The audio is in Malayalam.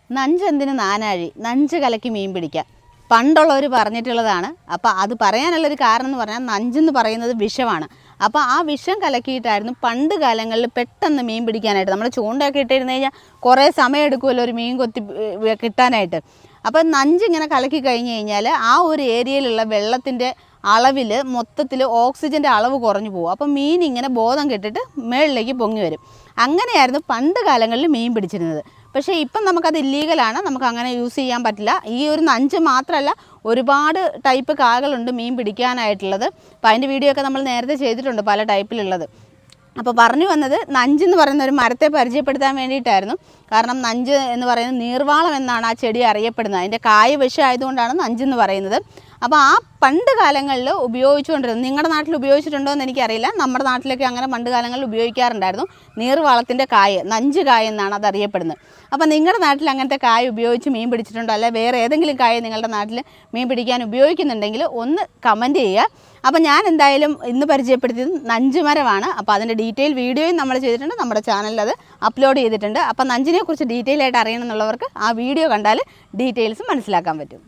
നഞ്ച് എന്തിന് നാനാഴി, നഞ്ച് കലക്കി മീൻ പിടിക്കാം. പണ്ടുള്ളവർ പറഞ്ഞിട്ടുള്ളതാണ്. അപ്പോൾ അത് പറയാനുള്ളൊരു കാരണം എന്ന് പറഞ്ഞാൽ നഞ്ചെന്ന് പറയുന്നത് വിഷമാണ്. അപ്പോൾ ആ വിഷം കലക്കിയിട്ടായിരുന്നു പണ്ട് കാലങ്ങളിൽ പെട്ടെന്ന് മീൻ പിടിക്കാനായിട്ട്. നമ്മൾ ചൂണ്ടയൊക്കെ ഇട്ടിരുന്ന് കഴിഞ്ഞാൽ കുറേ സമയം എടുക്കുമല്ലോ ഒരു മീൻ കൊത്തി കിട്ടാനായിട്ട്. അപ്പോൾ നഞ്ചിങ്ങനെ കലക്കി കഴിഞ്ഞ് കഴിഞ്ഞാൽ ആ ഒരു ഏരിയയിലുള്ള വെള്ളത്തിൻ്റെ അളവിൽ മൊത്തത്തിൽ ഓക്സിജൻ്റെ അളവ് കുറഞ്ഞു പോകും. അപ്പോൾ മീൻ ഇങ്ങനെ ബോധം കെട്ടിട്ട് മുകളിലേക്ക് പൊങ്ങി വരും. അങ്ങനെയായിരുന്നു പണ്ട് കാലങ്ങളിൽ മീൻ പിടിച്ചിരുന്നത്. പക്ഷേ ഇപ്പം നമുക്കത് ഇല്ലീഗലാണ്, നമുക്ക് അങ്ങനെ യൂസ് ചെയ്യാൻ പറ്റില്ല. ഈ ഒരു നഞ്ച് മാത്രമല്ല, ഒരുപാട് ടൈപ്പ് കാകളുണ്ട് മീൻ പിടിക്കാനായിട്ടുള്ളത്. അപ്പോൾ അതിൻ്റെ വീഡിയോ ഒക്കെ നമ്മൾ നേരത്തെ ചെയ്തിട്ടുണ്ട്, പല ടൈപ്പിലുള്ളത്. അപ്പോൾ പറഞ്ഞു വന്നത് നഞ്ചെന്ന് പറയുന്ന ഒരു മരത്തെ പരിചയപ്പെടുത്താൻ വേണ്ടിയിട്ടായിരുന്നു. കാരണം നഞ്ച് എന്ന് പറയുന്നത് നീർവാളം എന്നാണ് ആ ചെടി അറിയപ്പെടുന്നത്. അതിൻ്റെ കായ വിഷമായതുകൊണ്ടാണ് നഞ്ചെന്ന് പറയുന്നത്. അപ്പോൾ ആ പണ്ട് കാലങ്ങളിൽ ഉപയോഗിച്ചുകൊണ്ടിരുന്നത്, നിങ്ങളുടെ നാട്ടിൽ ഉപയോഗിച്ചിട്ടുണ്ടോ എന്ന് എനിക്കറിയില്ല, നമ്മുടെ നാട്ടിലൊക്കെ അങ്ങനെ പണ്ട് കാലങ്ങളിൽ ഉപയോഗിക്കാറുണ്ടായിരുന്നു. നീർവാളത്തിൻ്റെ കായ, നഞ്ച് കായ എന്നാണ് അത് അറിയപ്പെടുന്നത്. അപ്പോൾ നിങ്ങളുടെ നാട്ടിൽ അങ്ങനത്തെ കായ ഉപയോഗിച്ച് മീൻ പിടിച്ചിട്ടുണ്ടോ, അല്ലെ വേറെ ഏതെങ്കിലും കായ നിങ്ങളുടെ നാട്ടിൽ മീൻ പിടിക്കാൻ ഉപയോഗിക്കുന്നുണ്ടെങ്കിൽ ഒന്ന് കമൻറ്റ് ചെയ്യുക. അപ്പോൾ ഞാൻ എന്തായാലും ഇന്ന് പരിചയപ്പെടുത്തിയത് നഞ്ച് മരമാണ്. അപ്പോൾ അതിൻ്റെ ഡീറ്റെയിൽ വീഡിയോയും നമ്മൾ ചെയ്തിട്ടുണ്ട്, നമ്മുടെ ചാനലിൽ അത് അപ്ലോഡ് ചെയ്തിട്ടുണ്ട്. അപ്പോൾ നഞ്ചിനെക്കുറിച്ച് ഡീറ്റെയിൽ ആയിട്ട് അറിയണം എന്നുള്ളവർക്ക് ആ വീഡിയോ കണ്ടാൽ ഡീറ്റെയിൽസ് മനസ്സിലാക്കാൻ പറ്റും.